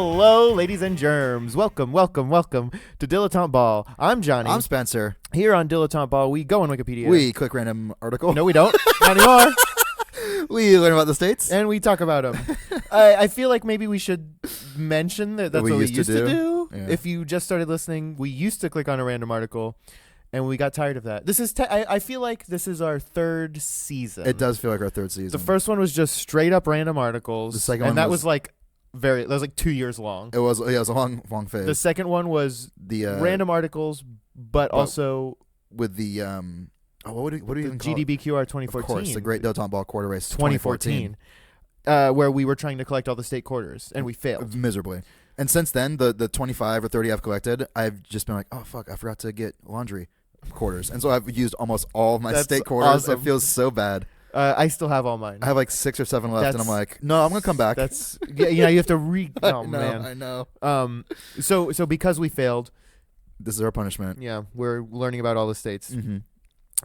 Hello, ladies and germs. Welcome to Dilettante Ball. I'm Johnny. I'm Spencer. Here on Dilettante Ball, we go on Wikipedia. We click random article. No, we don't. Not anymore. We learn about the states. And we talk about them. I feel like maybe we should mention that's what we used to do. Yeah. If you just started listening, we used to click on a random article, and we got tired of that. This is I feel like this is our third season. It does feel like our third season. The first one was just straight up random articles. The second one was like that was like 2 years long. It was a long phase. The second one was the random articles, but also with the what do you even call it? GDBQR 2014. Of course, the Great Dilettante Ball Quarter Race 2014. Where we were trying to collect all the state quarters, and we failed miserably. And since then, the 25 or 30 I've collected, I've just been like, oh fuck, I forgot to get laundry quarters, and so I've used almost all of my state quarters. Awesome. It feels so bad. I still have all mine. I have like 6 or 7 left, and I'm like, no, I'm gonna come back. You have to oh man, I know. So because we failed, this is our punishment. Yeah, we're learning about all the states. Mm-hmm.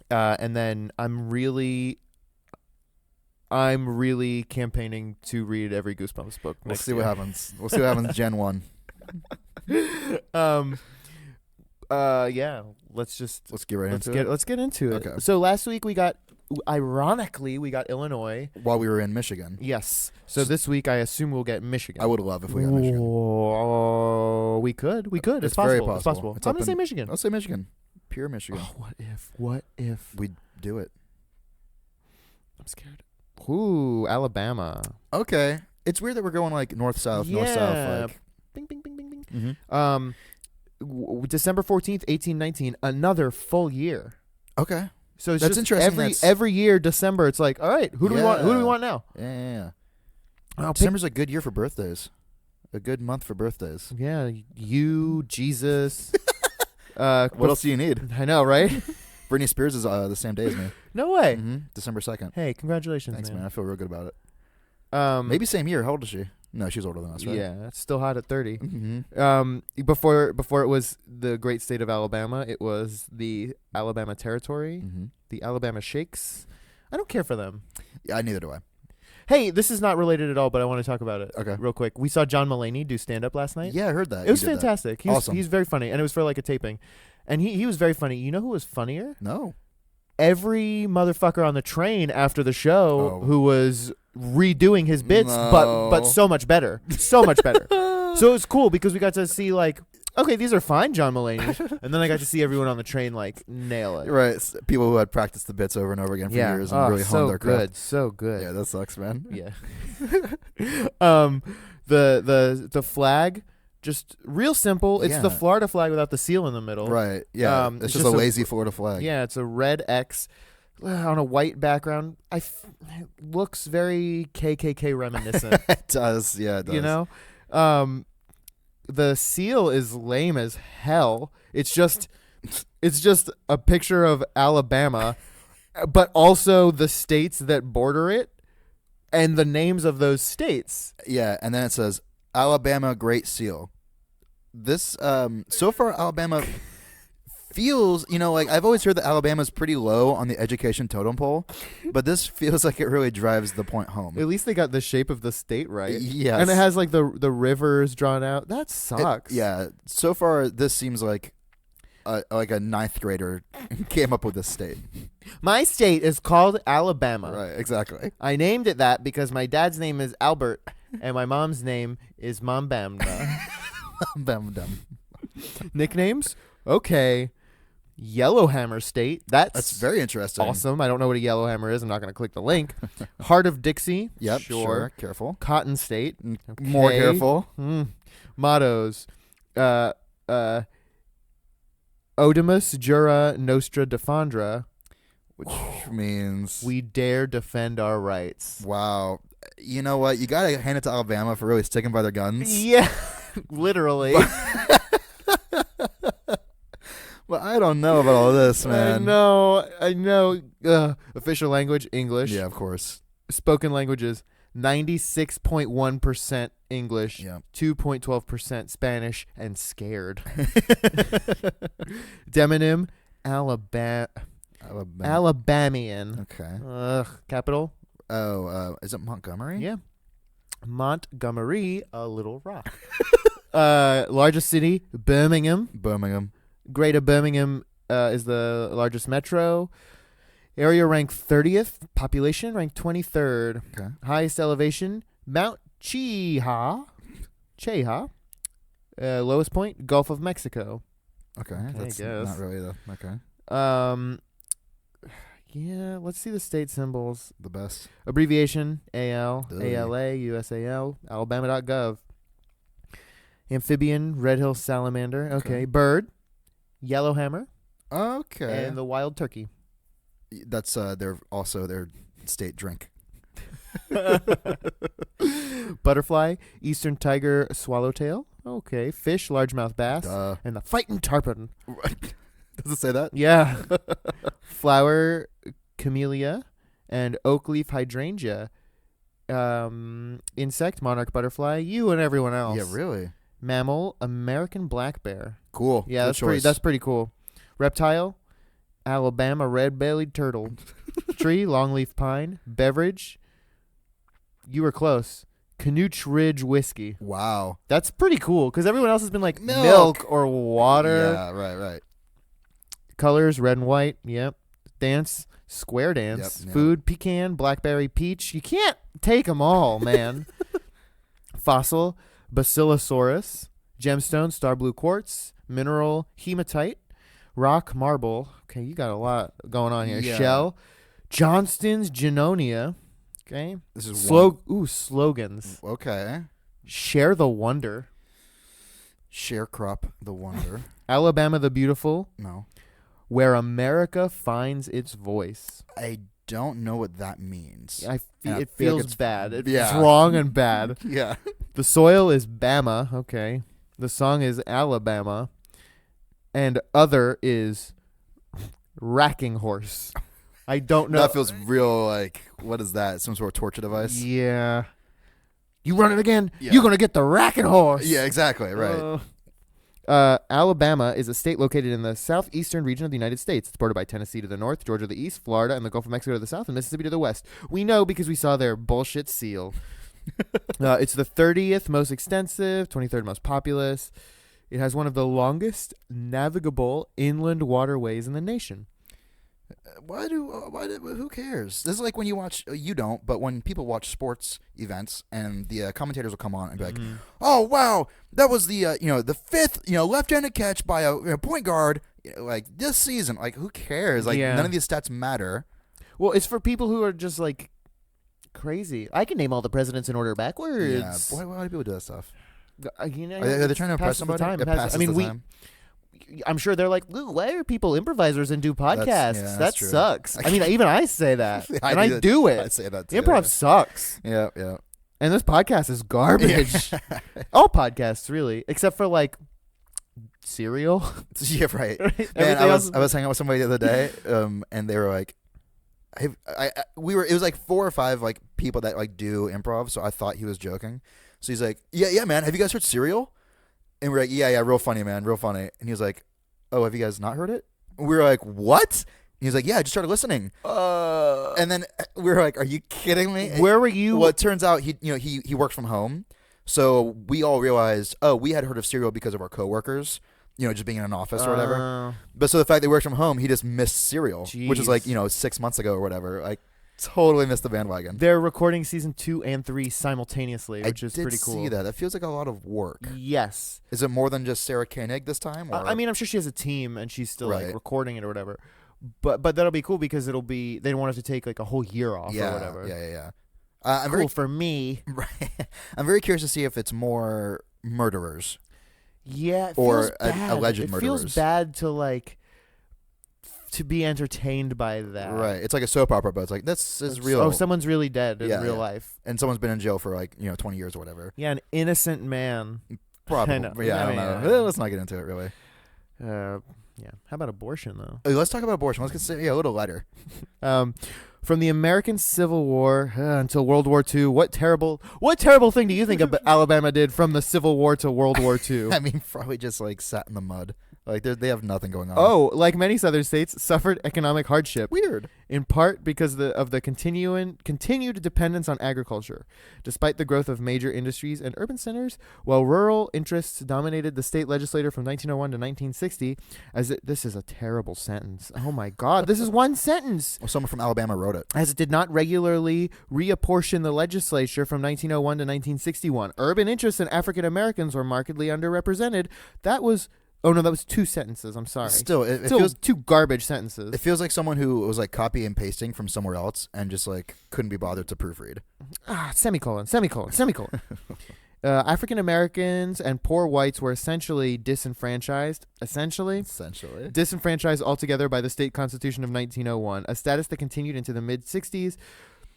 And then I'm really campaigning to read every Goosebumps book. We'll see what happens. We'll see what happens Gen 1. Yeah, let's get right into it. Let's get into it. Okay. So last week we got Illinois while we were in Michigan. Yes. So this week I assume we'll get Michigan. I would love if we got Michigan. Oh, we could. It's possible. Very possible. It's possible. I'm going to say Michigan. I'll say Michigan. Pure Michigan. Oh, what if we do it? I'm scared. Ooh, Alabama. Okay. It's weird that we're going like north-south, north-south. Like. Bing, bing, bing, bing, bing. Mm-hmm. December 14th, 1819, another full year. Okay. So it's that's just interesting. Every year, December, it's like, all right, who do we want? Who do we want now? Yeah. December's a good year for birthdays. A good month for birthdays. Yeah, you, Jesus. What else do you need? I know, right? Britney Spears is the same day as me. No way. Mm-hmm. December 2nd. Hey, congratulations, Thanks, man. I feel real good about it. Maybe same year. How old is she? No, she's older than us, right? Yeah, it's still hot at 30. Mm-hmm. Before it was the great state of Alabama, it was the Alabama Territory, the Alabama Shakes. I don't care for them. Yeah, neither do I. Hey, this is not related at all, but I want to talk about it. Okay. Real quick. We saw John Mulaney do stand-up last night. Yeah, I heard that. It was fantastic. Awesome. He's very funny, and it was for like a taping. And he was very funny. You know who was funnier? No. Every motherfucker on the train after the show who was redoing his bits, but so much better. So much better. So it was cool because we got to see like, okay, these are fine, John Mulaney. And then I got to see everyone on the train like nail it. Right. People who had practiced the bits over and over again for years and really honed their craft. So good. Yeah, that sucks, man. Yeah. The flag, just real simple. It's the Florida flag without the seal in the middle. Right. Yeah. It's just a lazy Florida flag. Yeah, it's a red X on a white background. It looks very KKK reminiscent. It does. Yeah, it does. You know? The seal is lame as hell. It's just a picture of Alabama, but also the states that border it and the names of those states. Yeah, and then it says Alabama Great Seal. This so far Alabama feels, like I've always heard that Alabama's pretty low on the education totem pole, but this feels like it really drives the point home. At least they got the shape of the state right. Yes. And it has like the rivers drawn out. That sucks. So far this seems like a ninth grader came up with this state. My state is called Alabama. Right, exactly. I named it that because my dad's name is Albert and my mom's name is Mambamda. Mambamda. Nicknames? Okay. Yellowhammer State. That's very interesting. Awesome. I don't know what a Yellowhammer is. I'm not going to click the link. Heart of Dixie. Yep. Sure. Careful. Cotton State. Okay. More careful. Mottos. Odimus Jura Nostra Defandra. Which means we dare defend our rights. Wow. You know what? You got to hand it to Alabama for really sticking by their guns. Yeah. Literally. Well, I don't know about all this, man. I know. Official language, English. Yeah, of course. Spoken languages, 96.1% English, 2.12% Spanish, and scared. Demonym, Alabamian. Okay. Capital? Is it Montgomery? Yeah. Montgomery, a little rock. Largest city, Birmingham. Birmingham. Greater Birmingham is the largest metro. Area ranked 30th. Population ranked 23rd. Okay. Highest elevation, Mount Cheha. Lowest point, Gulf of Mexico. Okay. That's I guess. not really the okay. Yeah, let's see the state symbols. The best. Abbreviation, AL, Ugh. ALA, USAL, Alabama.gov. Amphibian, Red Hill Salamander. Okay. Bird, Yellowhammer. Okay. And the wild turkey. That's their state drink. Butterfly, Eastern tiger swallowtail. Okay. Fish, largemouth bass. Duh. And the fighting tarpon. Does it say that? Yeah. Flower, camellia, and oak leaf hydrangea. Insect, monarch butterfly. You and everyone else. Yeah, really. Mammal, American black bear. Cool. Yeah, Good that's pretty cool. Reptile, Alabama red-bellied turtle. Tree, longleaf pine. Beverage, you were close, Canooch Ridge whiskey. Wow. That's pretty cool because everyone else has been like milk or water. Yeah, right. Colors, red and white. Yep. Dance, square dance. Yep. Food, pecan, blackberry, peach. You can't take them all, man. Fossil, Basilosaurus. Gemstone, star blue quartz. Mineral, hematite. Rock, marble. Okay, you got a lot going on here. Yeah. Shell, Johnston's Genonia. Okay. This is slogans. Okay. Share the wonder. Sharecrop the wonder. Alabama the beautiful. No. Where America finds its voice. I don't know what that means. It feel feels like it's- bad. It's yeah. wrong and bad. Yeah. The soil is Bama. Okay. The song is Alabama. And other is Racking Horse. I don't know. That feels real like, what is that? Some sort of torture device? Yeah. You run it again, Yeah. you're going to get the Racking Horse. Yeah, exactly. Right. Alabama is a state located in the southeastern region of the United States. It's bordered by Tennessee to the north, Georgia to the east, Florida and the Gulf of Mexico to the south, and Mississippi to the west. We know because we saw their bullshit seal. It's the 30th most extensive, 23rd most populous. It has one of the longest navigable inland waterways in the nation. Who cares? This is like when you watch, you don't, but when people watch sports events and the commentators will come on and be like, oh, wow, that was the, the fifth, left-handed catch by a point guard, like this season. Like, who cares? Like, Yeah. none of these stats matter. Well, it's for people who are just like crazy. I can name all the presidents in order backwards. Yeah. Why do people do that stuff? Are They trying to impress somebody? Time. It passes the time. I'm sure they're like, "Ooh, why are people improvisers and do podcasts? That's That true. sucks." I mean, even I say that, I and I do do it. I say that too. Improv sucks, Yeah. and this podcast is garbage. All podcasts, really, except for like Serial. Yeah, right. Man, Everything I else- was hanging out with somebody the other day, and they were like, it was like 4 or 5 like people that like do improv, so I thought he was joking. So he's like, yeah, man, have you guys heard Serial? And we're like, yeah, real funny, man, real funny. And he was like, oh, have you guys not heard it? And we were like, what? And he was like, yeah, I just started listening. And then we were like, are you kidding me? Where were you? Well, it turns out he works from home, so we all realized, oh, we had heard of Serial because of our coworkers, just being in an office or whatever. But so the fact that he works from home, he just missed Serial, which is like 6 months ago or whatever. Like, totally missed the bandwagon. They're recording season 2 and 3 simultaneously, which is pretty cool. I did see that. That feels like a lot of work. Yes. Is it more than just Sarah Koenig this time? Or? I mean, I'm sure she has a team and she's still Right. like recording it or whatever. But that'll be cool because it'll be they don't want to have to take like a whole year off or whatever. Yeah. I'm Cool very for me. right. I'm very curious to see if it's more murderers. Yeah, it Or feels bad. alleged it murderers. feels bad to be entertained by that. Right. It's like a soap opera, but it's like, this is real. Oh, someone's really dead in Yeah, real yeah. life. And someone's been in jail for like 20 years or whatever. Yeah, an innocent man. Probably. I know. Yeah, I don't I know. mean, Let's not get into it really. Yeah. How about abortion though? Let's talk about abortion. Let's get a little lighter. From the American Civil War until World War II, what terrible thing do you think Alabama did from the Civil War to World War II? I mean, probably just like sat in the mud Like they have nothing going on. Oh, like many southern states, suffered economic hardship. Weird. In part because of the continued dependence on agriculture. Despite the growth of major industries and urban centers, while rural interests dominated the state legislature from 1901 to 1960, this is a terrible sentence. Oh my God, this is one sentence. Well, someone from Alabama wrote it. As it did not regularly reapportion the legislature from 1901 to 1961. Urban interests and African Americans were markedly underrepresented. That was 2 sentences. I'm sorry. Still, it Still feels 2 garbage sentences. It feels like someone who was like copy and pasting from somewhere else and just like couldn't be bothered to proofread. Semicolon. African Americans and poor whites were essentially disenfranchised. Disenfranchised altogether by the state constitution of 1901, a status that continued into the mid-60s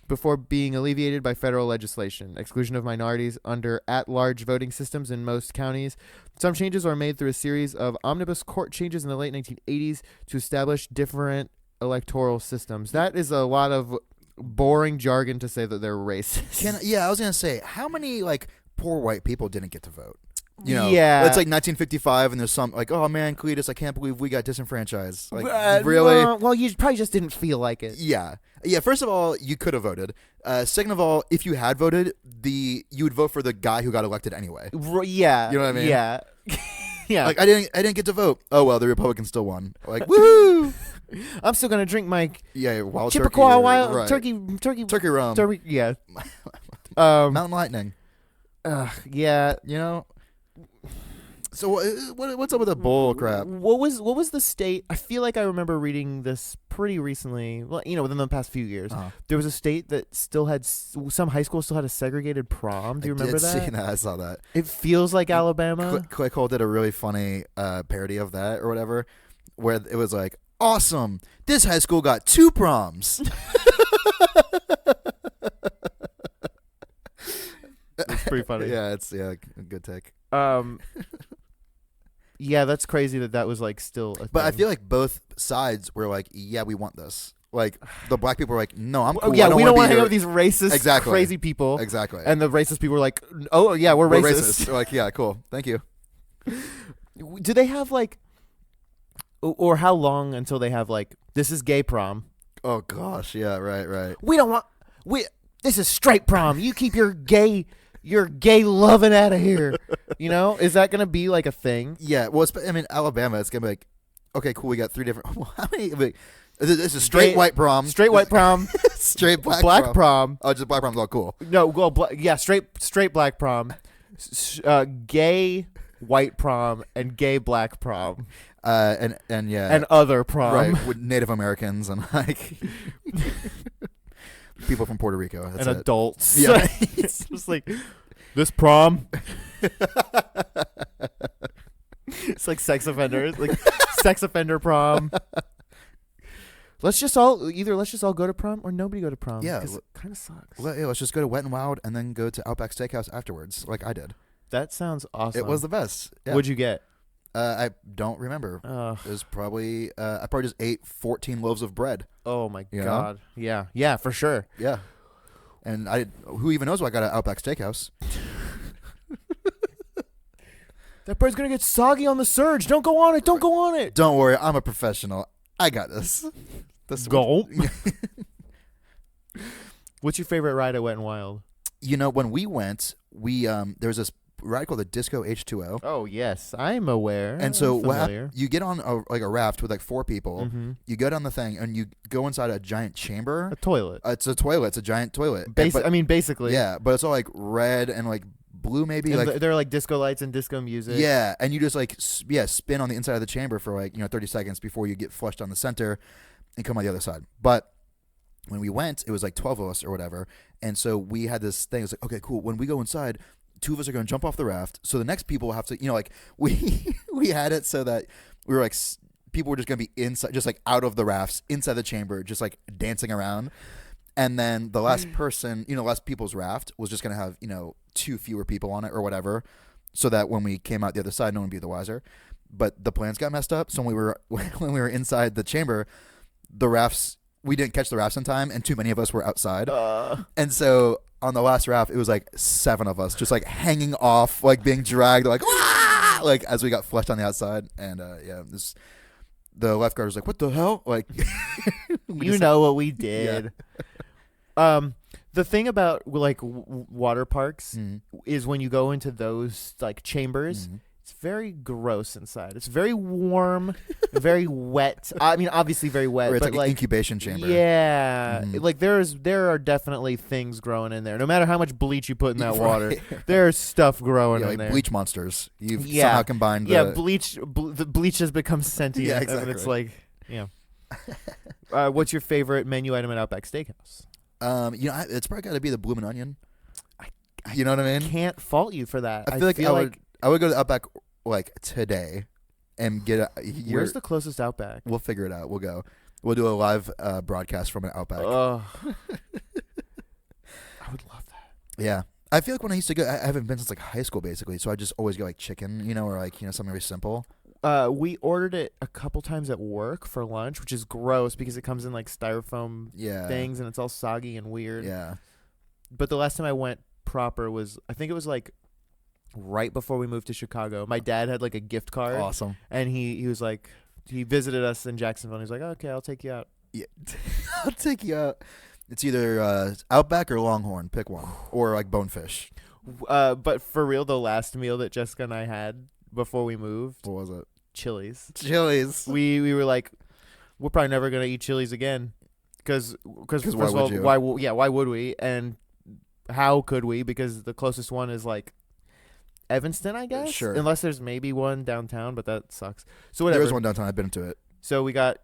before being alleviated by federal legislation. Exclusion of minorities under at-large voting systems in most counties. Some changes were made through a series of omnibus court changes in the late 1980s to establish different electoral systems. That is a lot of boring jargon to say that they're racist. I was going to say, how many like poor white people didn't get to vote? You know, yeah. It's like 1955 and there's some like, oh man, Cletus, I can't believe we got disenfranchised. Like, really? Well, you probably just didn't feel like it. Yeah. First of all, you could have voted. Second of all, if you had voted, you would vote for the guy who got elected anyway. Yeah. You know what I mean? Yeah. Yeah. Like I didn't get to vote. Oh well, the Republicans still won. Like woohoo! I'm still gonna drink my wild Chippewa turkey, wild right. turkey rum. Yeah. Mountain Lightning. Yeah. You know. So what's up with the bull crap? What was the state? I feel like I remember reading this pretty recently. Well, within the past few years, there was a state that still had some high school still had a segregated prom. Do you remember that? I did see that. I saw that. It feels like Alabama. Clickhole did a really funny parody of that or whatever, where it was like, awesome, this high school got 2 proms. It's pretty funny. Yeah, it's a good take. Yeah, that's crazy that was like still a But thing. I feel like both sides were like, yeah, we want this. Like the black people were like, no, I'm cool. Yeah, we don't want to hang here. out with these racist, crazy people. Exactly. And the racist people were like, oh yeah, we're racist. They're like, yeah, cool, thank you. Do they have like, or how long until they have like, this is gay prom? Oh gosh, yeah, right. This is straight prom. You keep your gay loving out of here. Is that gonna be like a thing? Yeah. Well, Alabama, it's gonna be like, okay, cool. We got 3 different. How many? This is straight white prom. Straight white prom. Straight black prom. Oh, just black prom's all cool. No, well, straight black prom. Gay white prom and gay black prom. And yeah. And other prom. Right, with Native Americans and like people from Puerto Rico. That's and it. Adults. Yeah. It's just like, this prom. It's like sex offenders. Like sex offender prom. Let's just all go to prom or nobody go to prom. Yeah. It kind of sucks. Let's just go to Wet n Wild and then go to Outback Steakhouse afterwards, like I did. That sounds awesome. It was the best. Yeah. What'd you get? I don't remember. It was probably I probably just ate 14 loaves of bread. Oh my God. Yeah. Yeah, for sure. Yeah. And who even knows what I got at Outback Steakhouse? That bread's gonna get soggy on the surge. Don't go on it. Don't go on it. Don't worry, I'm a professional. I got this. Go. What's your favorite ride at Wet n Wild? When we went, there was this ride called the Disco H2O. Oh yes, I'm aware. And so you get on a raft with like 4 people. Mm-hmm. You go down the thing and you go inside a giant chamber. A toilet. It's a toilet. It's a giant toilet. Basically. Yeah, but it's all like red and like blue maybe. And like there are like disco lights and disco music. Yeah, and you just like spin on the inside of the chamber for like 30 seconds before you get flushed on the center and come on the other side. But when we went, it was like 12 of us or whatever, and so we had this thing. It's like, okay, cool. When we go inside, 2 of us are going to jump off the raft. So the next people have to, like we had it so that we were like people were just going to be inside, just like out of the rafts, inside the chamber, just like dancing around. And then the last person, last people's raft was just going to have 2 fewer people on it or whatever, so that when we came out the other side, no one would be the wiser. But the plans got messed up. So when we were inside the chamber, the rafts, we didn't catch the rafts in time, and too many of us were outside. And so on the last raft, it was like 7 of us just like hanging off, like being dragged, like, like as we got flushed on the outside, and the lifeguard was like, "What the hell?" Like, you know what we did. Yeah. The thing about like water parks is when you go into those like chambers, it's very gross inside. It's very warm, very wet. I mean, obviously very wet, it's but like an incubation chamber. Yeah, like there are definitely things growing in there. No matter how much bleach you put in that water, there's stuff growing in there. Bleach monsters. You've somehow combined. The bleach has become sentient. Yeah, exactly. And it's like, what's your favorite menu item at Outback Steakhouse? It's probably got to be the bloomin' onion. You know what I mean? Can't fault you for that. I feel like I would go to Outback like today and get where's the closest Outback? We'll figure it out. We'll go. We'll do a live broadcast from an Outback. I would love that. Yeah. I feel like when I used to go, I haven't been since like high school basically, so I just always go like chicken, or like, something very simple. We ordered it a couple times at work for lunch, which is gross because it comes in like styrofoam things and it's all soggy and weird. Yeah. But the last time I went proper I think it was like right before we moved to Chicago. My dad had like a gift card. Awesome. And he was like, he visited us in Jacksonville and he's like, oh, okay, I'll take you out. Yeah. I'll take you out. It's either Outback or Longhorn. Pick one. Or like Bonefish. But for real, the last meal that Jessica and I had before we moved. What was it? Chili's. We were like, we're probably never gonna eat Chili's again, because first of all, why would we, and how could we? Because the closest one is like Evanston, I guess. Sure. Unless there's maybe one downtown, but that sucks. So whatever. There is one downtown. I've been to it. So we got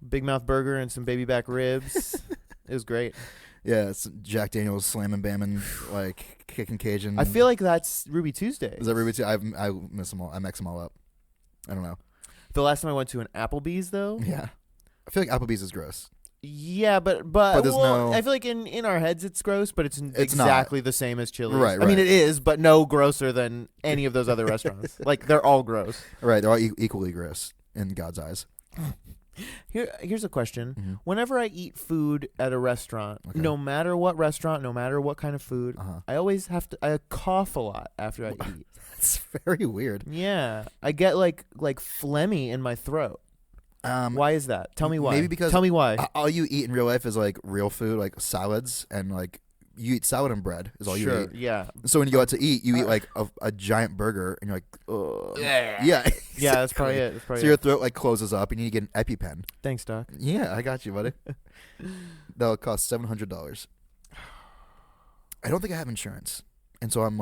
Big Mouth Burger and some baby back ribs. It was great. Yeah, it's Jack Daniels slamming, bamming, like kicking Cajun. I feel like that's Ruby Tuesday. Is that Ruby Tuesday? I miss them all. I mix them all up. I don't know. The last time I went to an Applebee's, though. Yeah, I feel like Applebee's is gross. Yeah, but there's no. I feel like in our heads it's gross, but it's exactly the same as Chili's. Right. I mean, it is, but no grosser than any of those other restaurants. Like they're all gross. Right, they're all equally gross in God's eyes. Here's a question. Whenever I eat food at a restaurant, no matter what restaurant, no matter what kind of food, I always I cough a lot after I eat. That's very weird. Yeah, I get like phlegmy in my throat. Why is that? Tell me why. Maybe because tell me why. All you eat in real life is like real food, like salads, and like you eat salad and bread is all you eat. Yeah. So when you go out to eat, you eat like a giant burger, and you're like, ugh. Yeah. Yeah, that's probably it. So your throat like closes up, and you need to get an EpiPen. Thanks, Doc. Yeah, I got you, buddy. That'll cost $700. I don't think I have insurance, and so I'm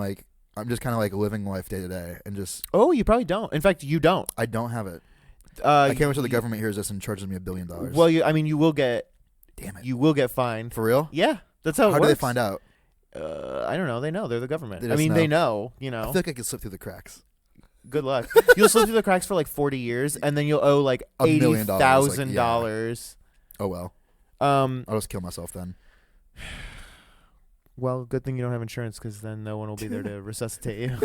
just kind of like living life day to day, and just. Oh, you probably don't. In fact, you don't. I don't have it. I can't wait until the government hears this and charges me $1 billion. Well, you will get. Damn it. You will get fined. For real? Yeah, that's how it works. How do they find out? I don't know. They know. They're the government. They know. They know. I feel like I could slip through the cracks. Good luck. You'll slip through the cracks for like 40 years, and then you'll owe like $80,000. Oh well. I'll just kill myself then. Well, good thing you don't have insurance, because then no one will be there to resuscitate you.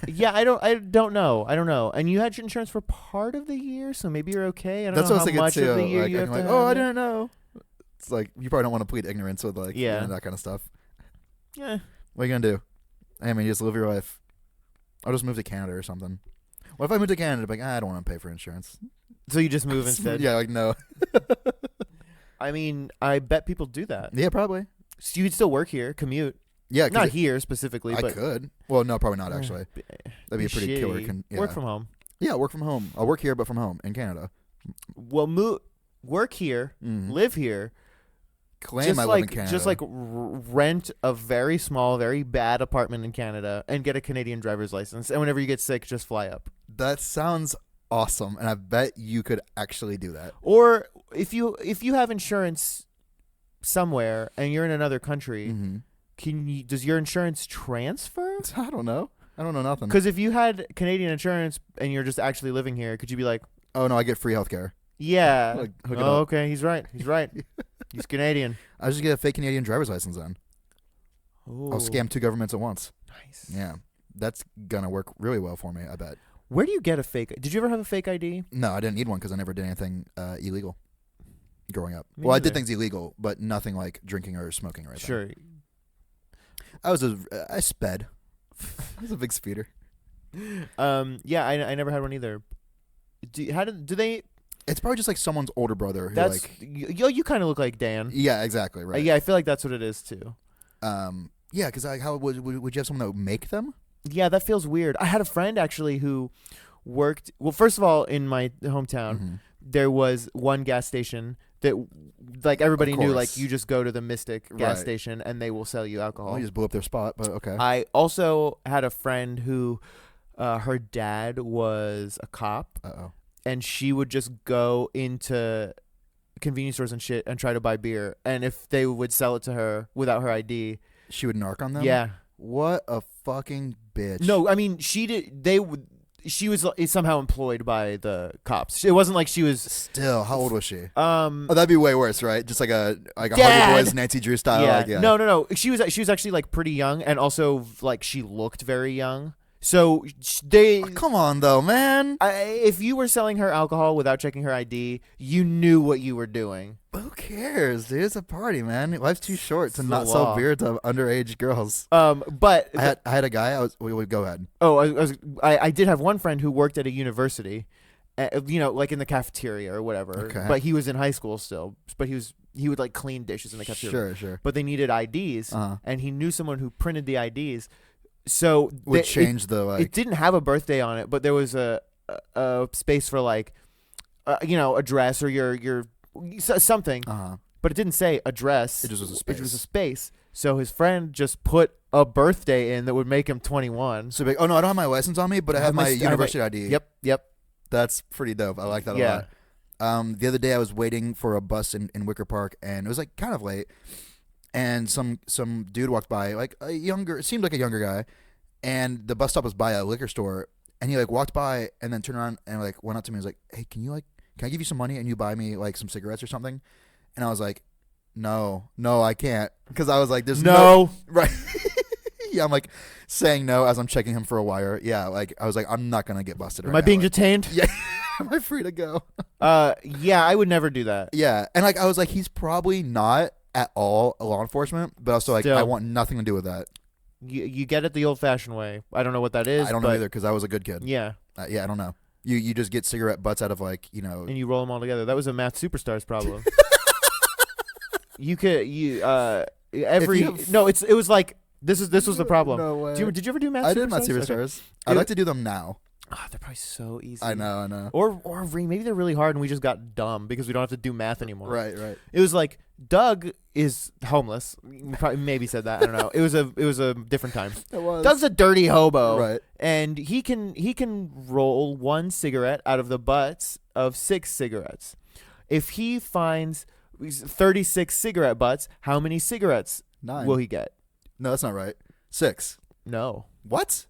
Yeah, I don't know. And you had your insurance for part of the year, so maybe you're okay. I don't know how much of the year you have to have. I didn't know. It's like you probably don't want to plead ignorance with that kind of stuff. Yeah. What are you gonna do? I mean, you just live your life. I'll just move to Canada or something. What if I move to Canada? Like, I don't want to pay for insurance. So you just move instead? Yeah, like no. I mean, I bet people do that. Yeah, probably. So you'd still work here, commute. Yeah, not here specifically. I but could. Well, no, probably not actually. That'd be a pretty killer. Work from home. Yeah, work from home. I'll work here, but from home in Canada. Well, work here, live here. Claim I live in Canada. Just like rent a very small, very bad apartment in Canada and get a Canadian driver's license. And whenever you get sick, just fly up. That sounds awesome, and I bet you could actually do that. Or if you have insurance somewhere and you're in another country, does your insurance transfer? I don't know. I don't know nothing. Because if you had Canadian insurance and you're just actually living here, could you be like, oh no, I get free healthcare. Yeah. Okay, he's right. He's Canadian. I'll just get a fake Canadian driver's license then. Ooh. I'll scam 2 governments at once. Nice. Yeah. That's going to work really well for me, I bet. Where do you get a fake? Did you ever have a fake ID? No, I didn't need one because I never did anything illegal growing up. Well, I did things illegal, but nothing like drinking or smoking or anything. Sure. I sped. That's a big speeder. Yeah, I never had one either. Do they? It's probably just like someone's older brother. Who That's like, you kind of look like Dan. yeah, exactly. Right. Yeah, I feel like that's what it is too. Yeah, because like, how would you have someone that would make them? Yeah, that feels weird. I had a friend actually who worked. Well, first of all, in my hometown, there was one gas station that, like, everybody knew. Like, you just go to the Mystic gas station and they will sell you alcohol. Well, you just blew up their spot, but okay. I also had a friend who, her dad was a cop. And she would just go into convenience stores and shit and try to buy beer. And if they would sell it to her without her ID, she would narc on them. Yeah. What a fucking bitch. No, I mean she was somehow employed by the cops. It wasn't like she was. Still, how old was she? Oh, that'd be way worse, right? Just like a Hardy Boys Nancy Drew style. Yeah. Like, yeah. No. She was actually like pretty young, and also like she looked very young. So they come on though, man. If you were selling her alcohol without checking her ID, you knew what you were doing. Who cares, dude? It's a party, man. Life's too short to not sell beer to underage girls. But I had a guy. Go ahead. Oh, I did have one friend who worked at a university, like in the cafeteria or whatever. Okay. But he was in high school still. But he would like clean dishes in the cafeteria. Sure. But they needed IDs, and he knew someone who printed the IDs. So it didn't have a birthday on it, but there was a space for like, address or your something. But it didn't say address. It just was a space. It was a space. So his friend just put a birthday in that would make him 21. So big. Oh no, I don't have my license on me, but I have my university ID. Yep. That's pretty dope. I like that a lot. The other day I was waiting for a bus in Wicker Park, and it was like kind of late. And some dude walked by, like seemed like a younger guy, and the bus stop was by a liquor store, and he like walked by and then turned around and like went up to me and was like, "Hey, can I give you some money and you buy me like some cigarettes or something?" And I was like, "No, I can't," because I was like, "There's no right." Yeah, I'm like saying no as I'm checking him for a wire. Yeah, like I was like, I'm not gonna get busted. Am I being detained? Yeah. Am I free to go? Yeah, I would never do that. Yeah, and like I was like, he's probably not at all law enforcement, but also like I want nothing to do with that. You get it the old-fashioned way. I don't know what that is. I don't know either because I was a good kid. Yeah. Yeah, I don't know. You just get cigarette butts out of like and you roll them all together. That was a Math Superstars problem. It was like this was the problem. No way. Did you ever do Math Superstars? I did Math Superstars. Okay. I'd like to do them now. Oh, they're probably so easy. I know. Or maybe they're really hard and we just got dumb because we don't have to do math anymore. Right. It was like Doug is homeless. Probably maybe said that. I don't know. It was a different time. It was. Doug's a dirty hobo. Right. And he can roll one cigarette out of the butts of 6 cigarettes. If he finds 36 cigarette butts, how many cigarettes 9 will he get? No, that's not right. 6. No. What?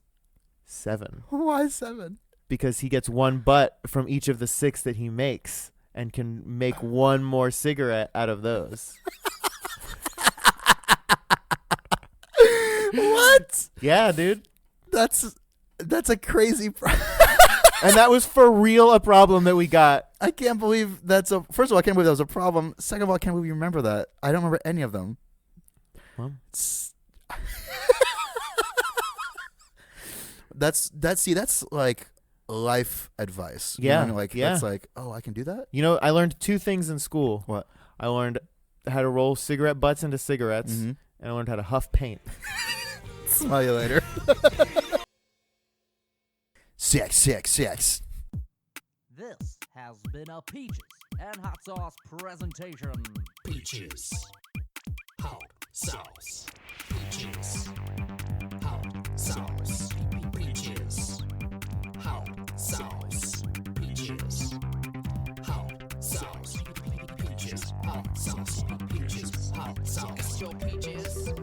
7. Why 7? Because he gets one butt from each of the 6 that he makes and can make one more cigarette out of those. What? Yeah, dude. That's a crazy And that was for real a problem that we got. I can't believe first of all, I can't believe that was a problem. Second of all, I can't believe you remember that. I don't remember any of them. Well, that's like life advice. Yeah. That's like, oh, I can do that? I learned 2 things in school. What? I learned how to roll cigarette butts into cigarettes, and I learned how to huff paint. Smell you later. Sex. This has been a Peaches and Hot Sauce presentation. Peaches. Hot sauce. Peaches. Hot sauce. Peaches. Hot sauce. Peaches. Hot sauce. Peaches. Hot sauce. Peaches. Hot sauce. Got your peaches.